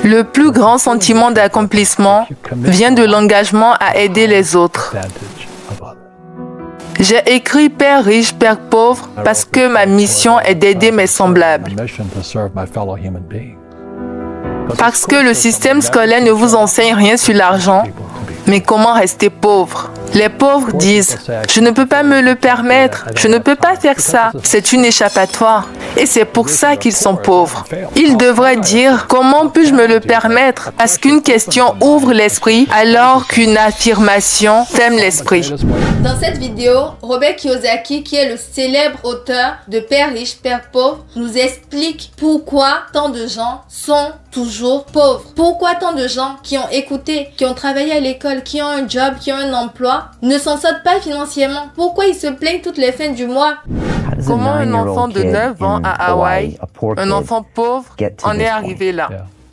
Le plus grand sentiment d'accomplissement vient de l'engagement à aider les autres. J'ai écrit Père riche, Père pauvre parce que ma mission est d'aider mes semblables. Parce que le système scolaire ne vous enseigne rien sur l'argent, mais comment rester pauvre. Les pauvres disent « Je ne peux pas me le permettre, je ne peux pas faire ça, c'est une échappatoire. » Et c'est pour ça qu'ils sont pauvres. Ils devraient dire « Comment puis-je me le permettre ?» Parce qu'une question ouvre l'esprit alors qu'une affirmation ferme l'esprit. Dans cette vidéo, Robert Kiyosaki, qui est le célèbre auteur de Père riche, Père pauvre, nous explique pourquoi tant de gens sont toujours pauvres. Pourquoi tant de gens qui ont écouté, qui ont travaillé à l'école, qui ont un job, qui ont un emploi, ne s'en sortent pas financièrement. Pourquoi ils se plaignent toutes les fins du mois? Comment un enfant de 9 ans à Hawaï, un enfant pauvre, en est arrivé là?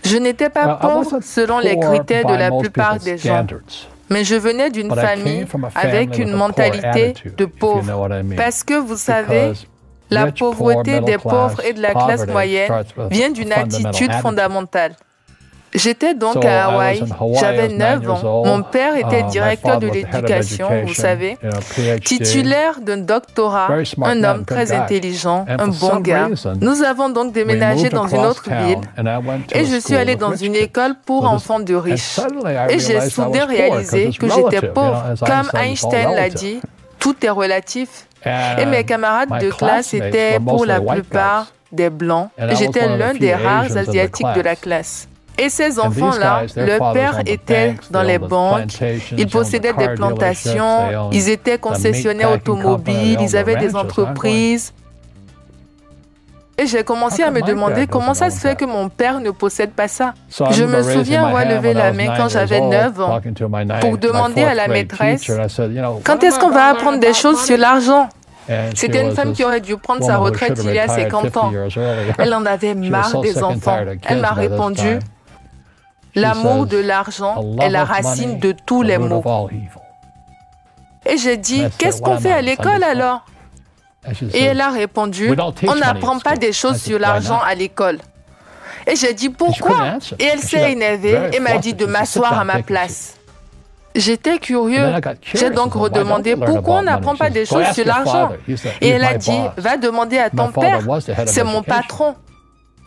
Je n'étais pas pauvre selon les critères de la plupart des gens. Mais je venais d'une famille avec une mentalité de pauvre. Parce que vous savez, la pauvreté des pauvres et de la classe moyenne vient d'une attitude fondamentale. J'étais donc à Hawaï, j'avais 9 ans. Mon père était directeur de l'éducation, vous savez, titulaire d'un doctorat, un homme très intelligent, un bon gars. Nous avons donc déménagé dans une autre ville et je suis allé dans une école pour enfants de riches. Et j'ai soudain réalisé que j'étais pauvre. Comme Einstein l'a dit, tout est relatif. Et mes camarades de classe étaient pour la plupart des blancs. J'étais l'un des rares asiatiques de la classe. Et ces enfants-là, leur père était dans les banques, ils possédaient des plantations, ils étaient concessionnaires automobiles, ils avaient des entreprises. Et j'ai commencé à me demander comment ça se fait que mon père ne possède pas ça. Je me souviens avoir levé la main quand j'avais 9 ans pour demander à la maîtresse « Quand est-ce qu'on va apprendre des choses sur l'argent ?» C'était une femme qui aurait dû prendre sa retraite il y a 50 ans. Elle en avait marre des enfants. Elle m'a répondu « L'amour de l'argent est la racine de tous les maux. » Et j'ai dit « Qu'est-ce qu'on fait à l'école alors ?» Et elle a répondu « On n'apprend pas des choses sur l'argent à l'école. » Et j'ai dit « Pourquoi ?» Et elle s'est énervée et m'a dit de m'asseoir à ma place. J'étais curieux. J'ai donc redemandé pourquoi on n'apprend pas des choses sur l'argent. Et elle a dit « Va demander à ton père, c'est mon patron. »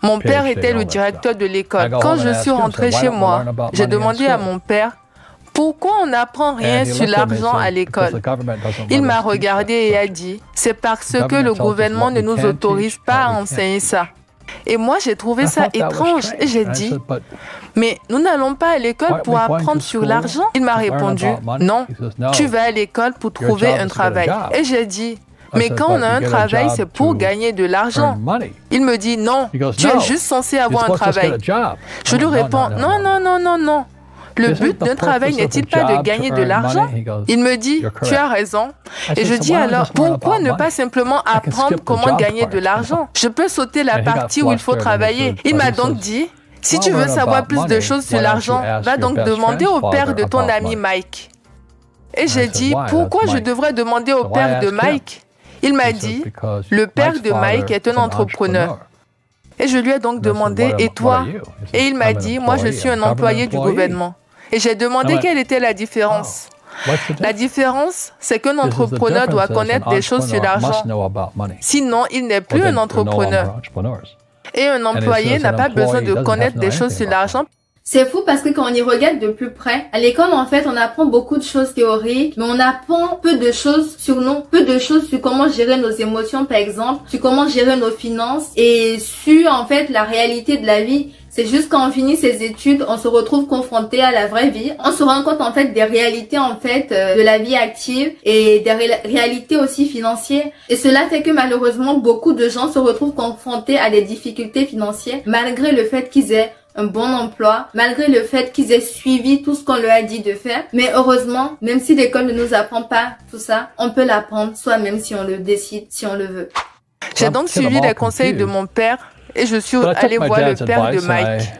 Mon père était le directeur de l'école. Quand je suis rentrée chez moi, j'ai demandé à mon père « Pourquoi on n'apprend rien sur l'argent à l'école ?» Il m'a regardé et a dit « C'est parce que le gouvernement ne nous autorise pas à enseigner ça. » Et moi, j'ai trouvé ça étrange et j'ai dit « Mais nous n'allons pas à l'école pour apprendre sur l'argent ?» Il m'a répondu « Non, tu vas à l'école pour trouver un travail. » Et j'ai dit « Mais quand on a un travail, c'est pour gagner de l'argent. » Il me dit « Non, tu es juste censé avoir un travail. » Je lui réponds « Non, non, non, non, non. Le but d'un travail n'est-il pas de gagner de l'argent ?» Il me dit « Tu as raison. » Et je dis alors « Pourquoi ne pas simplement apprendre comment gagner de l'argent? Je peux sauter la partie où il faut travailler. » Il m'a donc dit « Si tu veux savoir plus de choses sur l'argent, va donc demander au père de ton ami Mike. » Et j'ai dit « Pourquoi je devrais demander au père de Mike ?» Il m'a dit « Le père de Mike est un entrepreneur. » Et je lui ai donc demandé « Et toi ?» Et il m'a dit « Moi, je suis un employé du gouvernement. » Et j'ai demandé quelle était la différence. La différence, c'est qu'un entrepreneur doit connaître des choses sur l'argent. Sinon, il n'est plus un entrepreneur. Et un employé n'a pas besoin de connaître des choses sur l'argent. C'est fou parce que quand on y regarde de plus près, à l'école en fait on apprend beaucoup de choses théoriques, mais on apprend peu de choses sur nous, peu de choses sur comment gérer nos émotions par exemple, sur comment gérer nos finances et sur en fait la réalité de la vie. C'est juste quand on finit ses études, on se retrouve confronté à la vraie vie. On se rend compte en fait des réalités en fait de la vie active et des réalités aussi financières. Et cela fait que malheureusement beaucoup de gens se retrouvent confrontés à des difficultés financières malgré le fait qu'ils aient un bon emploi, malgré le fait qu'ils aient suivi tout ce qu'on leur a dit de faire. Mais heureusement, même si l'école ne nous apprend pas tout ça, on peut l'apprendre soi-même si on le décide, si on le veut. J'ai donc suivi les conseils de mon père et je suis allée voir le père de Mike.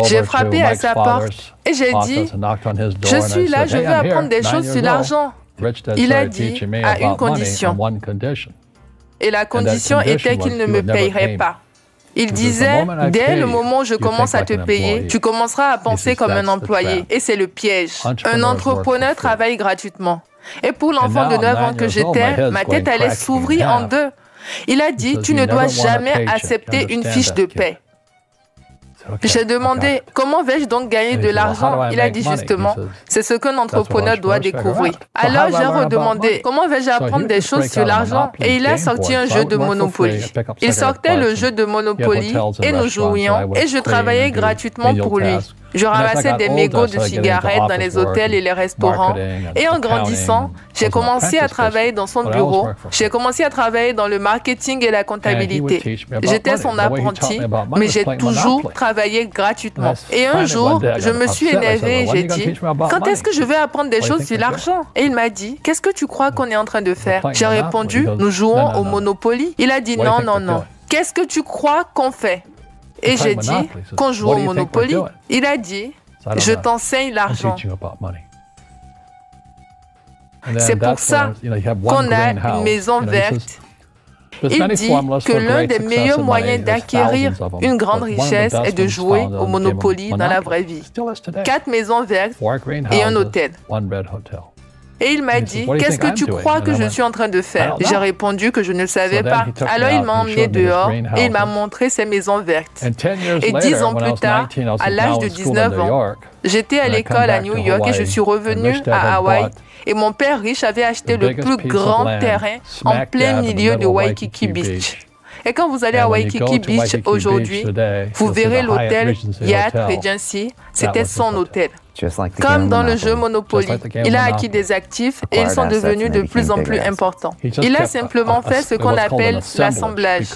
J'ai frappé à sa porte et j'ai dit « Je suis là, je veux apprendre des choses sur l'argent. » Il a dit « À une condition. » Et la condition était qu'il ne me payerait pas. Il disait, dès le moment où je commence à te payer, tu commenceras à penser comme un employé. Et c'est le piège. Un entrepreneur travaille gratuitement. Et pour l'enfant de 9 ans que j'étais, ma tête allait s'ouvrir en deux. Il a dit, tu ne dois jamais accepter une fiche de paie. J'ai demandé, comment vais-je donc gagner de l'argent? Il a dit justement, c'est ce qu'un entrepreneur doit découvrir. Alors j'ai redemandé, comment vais-je apprendre des choses sur l'argent? Et il a sorti un jeu de Monopoly. Il sortait le jeu de Monopoly et nous jouions et je travaillais gratuitement pour lui. Je ramassais des mégots de cigarettes dans les hôtels et les restaurants. Et en grandissant, j'ai commencé à travailler dans son bureau. J'ai commencé à travailler dans le marketing et la comptabilité. J'étais son apprenti, mais j'ai toujours travaillé gratuitement. Et un jour, je me suis énervée et j'ai dit, quand est-ce que je vais apprendre des choses sur l'argent? Et il m'a dit, qu'est-ce que tu crois qu'on est en train de faire? J'ai répondu, nous jouons au Monopoly. Il a dit, non, non, non. Qu'est-ce que tu crois qu'on fait? Et j'ai dit, qu'on joue au Monopoly. Il a dit, je t'enseigne l'argent. C'est pour ça qu'on a une maison verte. Il dit que l'un des meilleurs moyens d'acquérir une grande richesse est de jouer au Monopoly dans la vraie vie. 4 maisons vertes et un hôtel. Et il m'a dit, qu'est-ce que tu crois que je suis en train de faire? J'ai répondu que je ne savais pas. Alors il m'a emmené dehors et il m'a montré ces maisons vertes. Et 10 ans plus tard, à l'âge de 19 ans, j'étais à l'école à New York et je suis revenu à Hawaï. Et mon père riche avait acheté le plus grand terrain en plein milieu de Waikiki Beach. Et quand vous allez à Waikiki Beach aujourd'hui, vous verrez l'hôtel Hyatt Regency. C'était son hôtel. Comme dans le jeu Monopoly, il a acquis des actifs et ils sont devenus de plus en plus importants. Il a simplement fait ce qu'on appelle l'assemblage,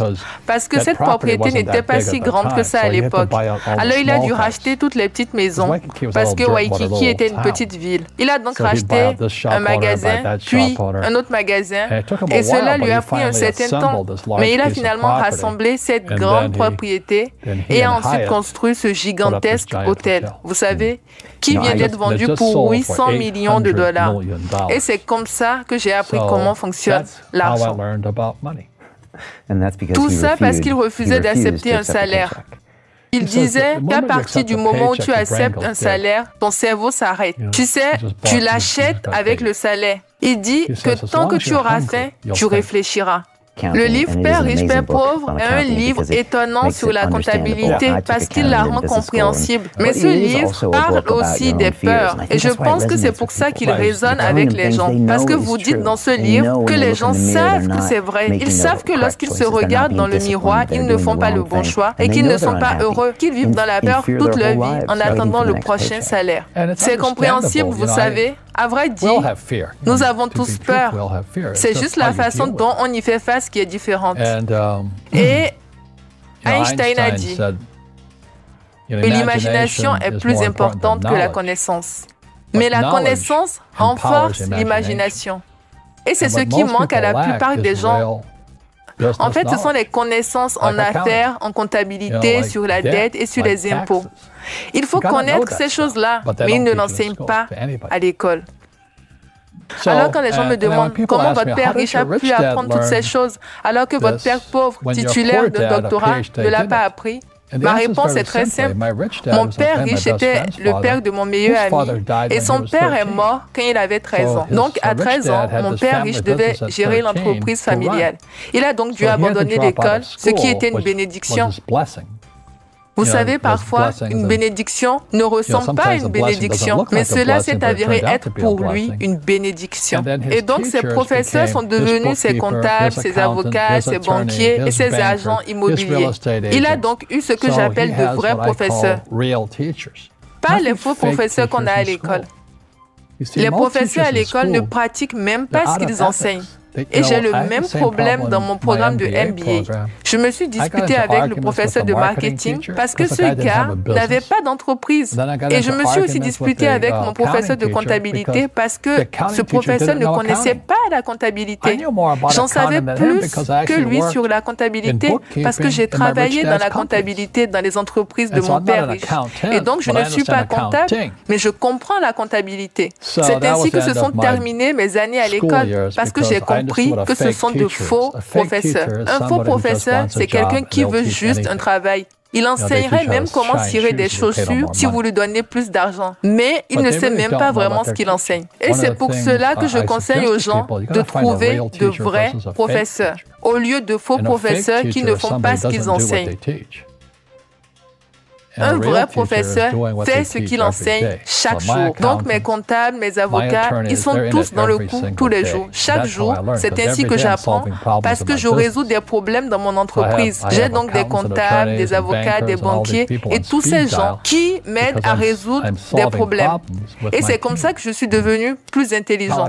parce que cette propriété n'était pas si grande que ça à l'époque. Alors il a dû racheter toutes les petites maisons, parce que Waikiki était une petite ville. Il a donc racheté un magasin, puis un autre magasin, et cela lui a pris un certain temps. Mais il a finalement rassemblé cette grande propriété et a ensuite construit ce gigantesque hôtel. Vous savez, qui vient d'être vendu pour 800 millions de dollars. Et c'est comme ça que j'ai appris comment fonctionne l'argent. Tout ça parce qu'il refusait d'accepter un salaire. Il disait qu'à partir du moment où tu acceptes un salaire, ton cerveau s'arrête. Tu sais, tu l'achètes avec le salaire. Il dit que tant que tu auras faim, tu réfléchiras. Le livre Père riche, Père pauvre est un livre étonnant sur la comptabilité parce qu'il la rend compréhensible. Mais ce livre parle aussi des peurs. Et je pense que c'est pour ça qu'il résonne avec les gens. Parce que vous dites dans ce livre que les gens savent que c'est vrai. Ils savent que lorsqu'ils se regardent dans le miroir, ils ne font pas le bon choix et qu'ils ne sont pas heureux, qu'ils vivent dans la peur toute leur vie en attendant le prochain salaire. C'est compréhensible, vous savez. À vrai dire, nous avons tous peur. C'est juste la façon dont on y fait face qui est différente. Et Einstein a dit que l'imagination est plus importante que la connaissance. Mais la connaissance renforce l'imagination. Et c'est ce qui manque à la plupart des gens. En fait, ce sont les connaissances en affaires, en comptabilité, sur la dette et sur les impôts. Il faut connaître ces choses-là, mais ils ne l'enseignent pas à l'école. Alors quand les gens me demandent comment votre père riche a pu apprendre toutes ces choses, alors que votre père pauvre, titulaire d'un doctorat, ne l'a pas appris, ma réponse est très simple. Mon père riche était le père de mon meilleur ami et son père est mort quand il avait 13 ans. Donc à 13 ans, mon père riche devait gérer l'entreprise familiale. Il a donc dû abandonner l'école, ce qui était une bénédiction. Vous savez, parfois, une bénédiction ne ressemble pas à une bénédiction, mais cela s'est avéré être pour lui une bénédiction. Et donc, ses professeurs sont devenus ses comptables, ses avocats, ses banquiers et ses agents immobiliers. Il a donc eu ce que j'appelle de vrais professeurs, pas les faux professeurs qu'on a à l'école. Les professeurs à l'école ne pratiquent même pas ce qu'ils enseignent. Et j'ai le même problème dans mon programme de MBA. Je me suis disputé avec le professeur de marketing parce que ce gars n'avait pas d'entreprise. Et je me suis aussi disputé avec mon professeur de comptabilité parce que ce professeur ne connaissait pas la comptabilité. J'en savais plus que lui sur la comptabilité parce que j'ai travaillé dans la comptabilité dans les entreprises de mon père riche. Et donc, je ne suis pas comptable, mais je comprends la comptabilité. C'est ainsi que se sont terminées mes années à l'école parce que j'ai compris compris que ce sont de faux professeurs. Un faux professeur, c'est quelqu'un qui veut juste un travail. Il enseignerait même comment cirer des chaussures si vous lui donnez plus d'argent. Mais il ne sait même pas vraiment ce qu'il enseigne. Et c'est pour cela que je conseille aux gens de trouver de vrais professeurs, au lieu de faux professeurs qui ne font pas ce qu'ils enseignent. Un vrai professeur fait ce qu'il enseigne chaque jour. Donc mes comptables, mes avocats, ils sont tous dans le coup tous les jours. Chaque jour, c'est ainsi que j'apprends parce que je résous des problèmes dans mon entreprise. J'ai donc des comptables, des avocats, des banquiers et tous ces gens qui m'aident à résoudre des problèmes. Et c'est comme ça que je suis devenu plus intelligent.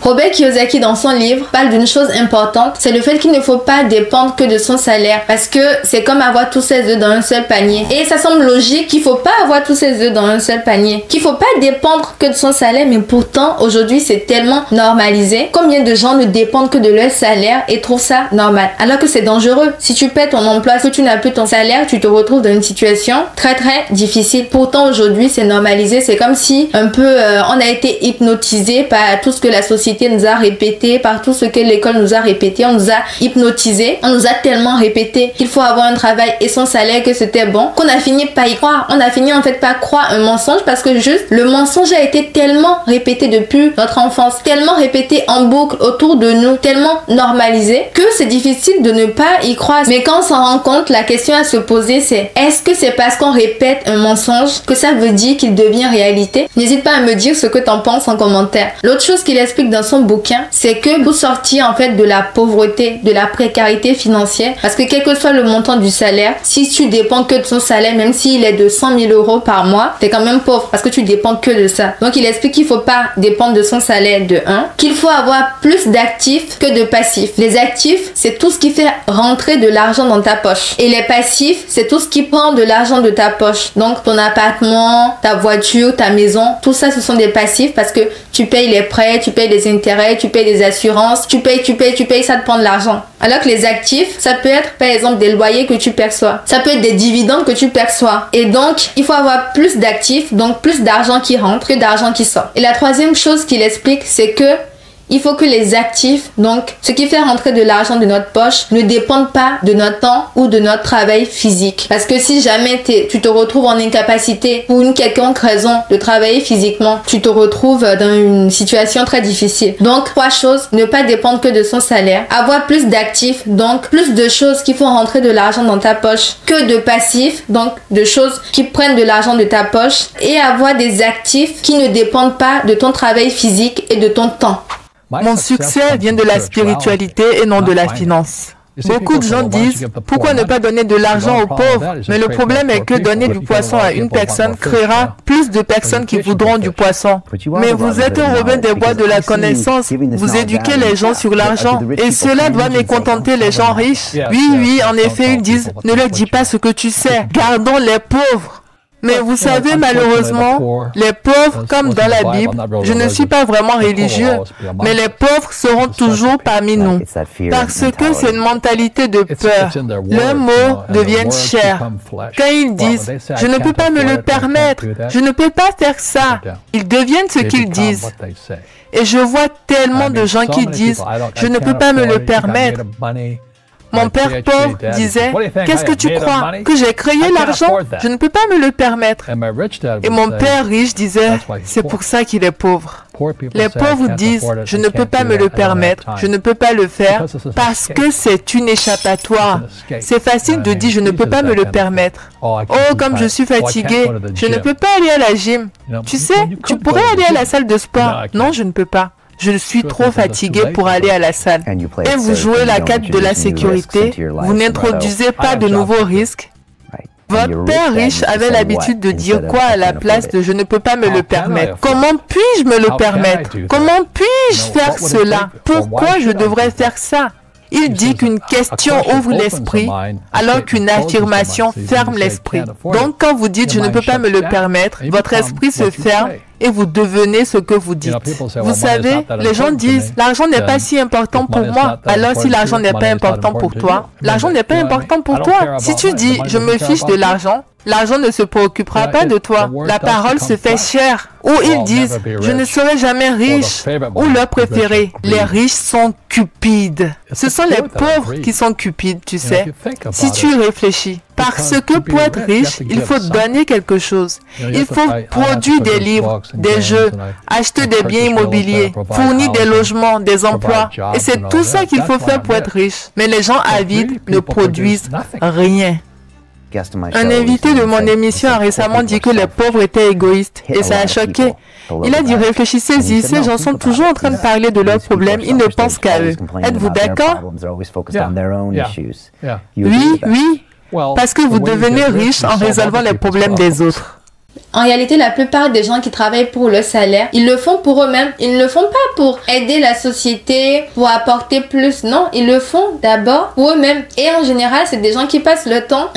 Robert Kiyosaki, dans son livre, parle d'une chose importante, c'est le fait qu'il ne faut pas dépendre que de son salaire, parce que c'est comme avoir tous ses œufs dans un seul panier. Et ça semble logique qu'il faut pas avoir tous ses œufs dans un seul panier, qu'il faut pas dépendre que de son salaire, mais pourtant, aujourd'hui, c'est tellement normalisé. Combien de gens ne dépendent que de leur salaire et trouvent ça normal, alors que c'est dangereux. Si tu perds ton emploi, que tu n'as plus ton salaire, tu te retrouves dans une situation très difficile. Pourtant, aujourd'hui, c'est normalisé. C'est comme si un peu on a été hypnotisé par tout ce que la société nous a répété, par tout ce que l'école nous a répété. On nous a hypnotisé, on nous a tellement répété qu'il faut avoir un travail et son salaire, que c'était bon, qu'on a fini par y croire. On a fini en fait par croire un mensonge, parce que juste le mensonge a été tellement répété depuis notre enfance, tellement répété en boucle autour de nous, tellement normalisé que c'est difficile de ne pas y croire. Mais quand on s'en rend compte, la question à se poser, c'est est-ce que c'est parce qu'on répète un mensonge que ça veut dire qu'il devient réalité? N'hésite pas à me dire ce que t'en penses en commentaire. L'autre chose qu'il explique dans son bouquin, c'est que pour sortir en fait de la pauvreté, de la précarité financière, parce que quel que soit le montant du salaire, si tu dépends que de son salaire, même s'il est de 100 000 € par mois, t'es quand même pauvre parce que tu dépends que de ça. Donc il explique qu'il faut pas dépendre de son salaire de 1, qu'il faut avoir plus d'actifs que de passifs. Les actifs, c'est tout ce qui fait rentrer de l'argent dans ta poche. Et les passifs, c'est tout ce qui prend de l'argent de ta poche. Donc ton appartement, ta voiture, ta maison, tout ça, ce sont des passifs parce que tu payes les prêts, tu payes les intérêts, tu payes des assurances, tu payes, ça te prend de l'argent. Alors que les actifs, ça peut être par exemple des loyers que tu perçois. Ça peut être des dividendes que tu perçois. Et donc, il faut avoir plus d'actifs, donc plus d'argent qui rentre que d'argent qui sort. Et la troisième chose qu'il explique, c'est que il faut que les actifs, donc ce qui fait rentrer de l'argent de notre poche, ne dépendent pas de notre temps ou de notre travail physique. Parce que si jamais tu te retrouves en incapacité pour une quelconque raison de travailler physiquement, tu te retrouves dans une situation très difficile. Donc 3 choses, ne pas dépendre que de son salaire, avoir plus d'actifs, donc plus de choses qui font rentrer de l'argent dans ta poche que de passifs, donc de choses qui prennent de l'argent de ta poche, et avoir des actifs qui ne dépendent pas de ton travail physique et de ton temps. Mon succès vient de la spiritualité et non de la finance. Beaucoup de gens disent « Pourquoi ne pas donner de l'argent aux pauvres ?» Mais le problème est que donner du poisson à une personne créera plus de personnes qui voudront du poisson. Mais vous êtes un Robin des Bois de la connaissance. Vous éduquez les gens sur l'argent. Et cela doit mécontenter les gens riches. Oui, en effet, ils disent « Ne leur dis pas ce que tu sais. Gardons les pauvres. » Mais vous savez, malheureusement, les pauvres, comme dans la Bible, je ne suis pas vraiment religieux, mais les pauvres seront toujours parmi nous, parce que c'est une mentalité de peur. Leurs mots deviennent chers. Quand ils disent « je ne peux pas me le permettre, je ne peux pas faire ça », ils deviennent ce qu'ils disent. Et je vois tellement de gens qui disent « je ne peux pas me le permettre ». Mon père pauvre disait « Qu'est-ce que tu crois? Que j'ai créé l'argent? Je ne peux pas me le permettre. » Et mon père riche disait « C'est pour ça qu'il est pauvre. » Les pauvres disent « Je ne peux pas me le permettre, je ne peux pas le faire parce que c'est une échappatoire. » C'est facile de dire « Je ne peux pas me le permettre. » Oh, comme je suis fatigué, je ne peux pas aller à la gym. Tu sais, tu pourrais aller à la salle de sport. Non, je ne peux pas. Je suis trop fatigué pour aller à la salle. Et vous jouez la carte de la sécurité, vous n'introduisez pas de nouveaux risques. Votre père riche avait l'habitude de dire quoi à la place de « je ne peux pas me le permettre ». Comment puis-je me le permettre? Comment puis-je faire cela? Pourquoi je devrais faire ça? Il dit qu'une question ouvre l'esprit, alors qu'une affirmation ferme l'esprit. Donc, quand vous dites « je ne peux pas me le permettre », votre esprit se ferme et vous devenez ce que vous dites. Vous savez, les gens disent « l'argent n'est pas si important pour moi ». Alors, si l'argent n'est pas important pour toi, l'argent n'est pas important pour toi. Si tu dis « je me fiche de l'argent », l'argent ne se préoccupera pas de toi. La parole se fait chère. où ils disent « Je ne serai jamais riche » ou leur préféré « Les riches sont cupides ». Ce sont les pauvres qui sont cupides, tu sais, si tu y réfléchis. Parce que pour être riche, il faut donner quelque chose. Il faut produire des livres, des jeux, acheter des biens immobiliers, fournir des logements, des emplois. Et c'est tout ça qu'il faut faire pour être riche. Mais les gens avides ne produisent rien. Un invité de mon émission a récemment dit que les pauvres étaient égoïstes et ça a choqué. Il a dit, réfléchissez-y, ces gens sont toujours en train de parler de leurs problèmes, ils ne pensent qu'à eux. Êtes-vous d'accord? Oui, oui, parce que vous devenez riche en résolvant les problèmes des autres. En réalité, la plupart des gens qui travaillent pour le salaire, ils le font pour eux-mêmes. Ils ne le font pas pour aider la société, pour apporter plus. Non, ils le font d'abord pour eux-mêmes. Et en général, c'est des gens qui passent le temps.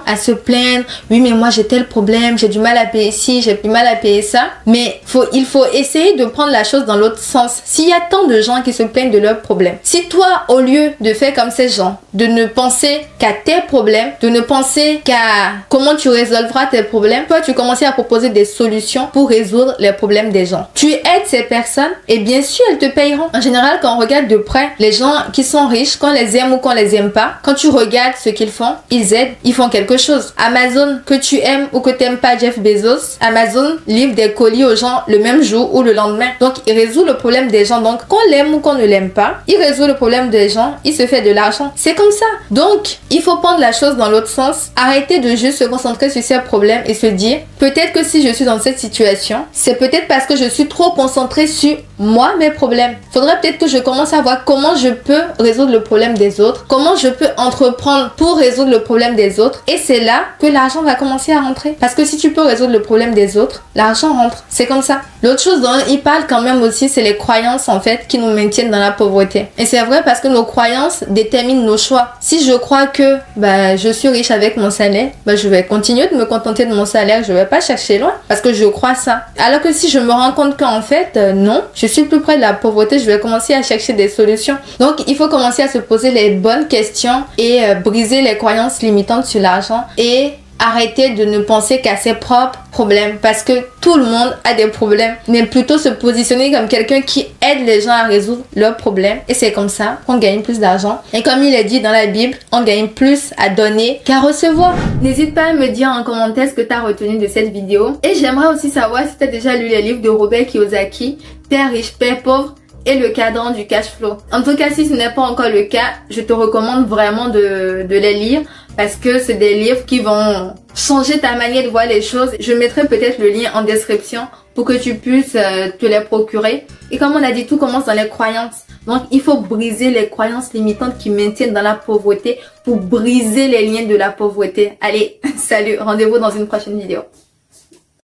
À se plaindre. Oui, mais moi, j'ai tel problème, j'ai du mal à payer ci, j'ai du mal à payer ça. Mais il faut essayer de prendre la chose dans l'autre sens. S'il y a tant de gens qui se plaignent de leurs problèmes, si toi, au lieu de faire comme ces gens, de ne penser qu'à tes problèmes, de ne penser qu'à comment tu résolveras tes problèmes, toi tu commences à proposer des solutions pour résoudre les problèmes des gens. Tu aides ces personnes et bien sûr elles te payeront. En général, quand on regarde de près les gens qui sont riches, qu'on les aime ou qu'on les aime pas, quand tu regardes ce qu'ils font, ils aident, ils font quelque chose. Amazon, que tu aimes ou que tu n'aimes pas Jeff Bezos, Amazon livre des colis aux gens le même jour ou le lendemain. Donc il résout le problème des gens. Donc qu'on l'aime ou qu'on ne l'aime pas, il résout le problème des gens, il se fait de l'argent. C'est comme ça. Donc il faut prendre la chose dans l'autre sens. Arrêter de juste se concentrer sur ces problèmes et se dire peut-être que si je suis dans cette situation, c'est peut-être parce que je suis trop concentrée sur moi, mes problèmes. Faudrait peut-être que je commence à voir comment je peux résoudre le problème des autres, comment je peux entreprendre pour résoudre le problème des autres, et c'est là que l'argent va commencer à rentrer. Parce que si tu peux résoudre le problème des autres, l'argent rentre. C'est comme ça. L'autre chose dont il parle quand même aussi, c'est les croyances en fait qui nous maintiennent dans la pauvreté. Et c'est vrai parce que nos croyances déterminent nos choix. Si je crois que je suis riche avec mon salaire, je vais continuer de me contenter de mon salaire, je vais pas chercher loin parce que je crois ça. Alors que si je me rends compte qu'en fait non, je suis plus près de la pauvreté, je vais commencer à chercher des solutions. Donc il faut commencer à se poser les bonnes questions et briser les croyances limitantes sur l'argent et arrêter de ne penser qu'à ses propres problèmes parce que tout le monde a des problèmes, mais plutôt se positionner comme quelqu'un qui aide les gens à résoudre leurs problèmes, et c'est comme ça qu'on gagne plus d'argent. Et comme il est dit dans la Bible, on gagne plus à donner qu'à recevoir. N'hésite pas à me dire en commentaire ce que tu as retenu de cette vidéo, et j'aimerais aussi savoir si tu as déjà lu les livres de Robert Kiyosaki, Père riche, Père pauvre et le cadran du cash flow. En tout cas, si ce n'est pas encore le cas, je te recommande vraiment de les lire parce que c'est des livres qui vont changer ta manière de voir les choses. Je mettrai peut-être le lien en description pour que tu puisses te les procurer. Et comme on a dit, tout commence dans les croyances. Donc, il faut briser les croyances limitantes qui maintiennent dans la pauvreté pour briser les liens de la pauvreté. Allez, salut, rendez-vous dans une prochaine vidéo.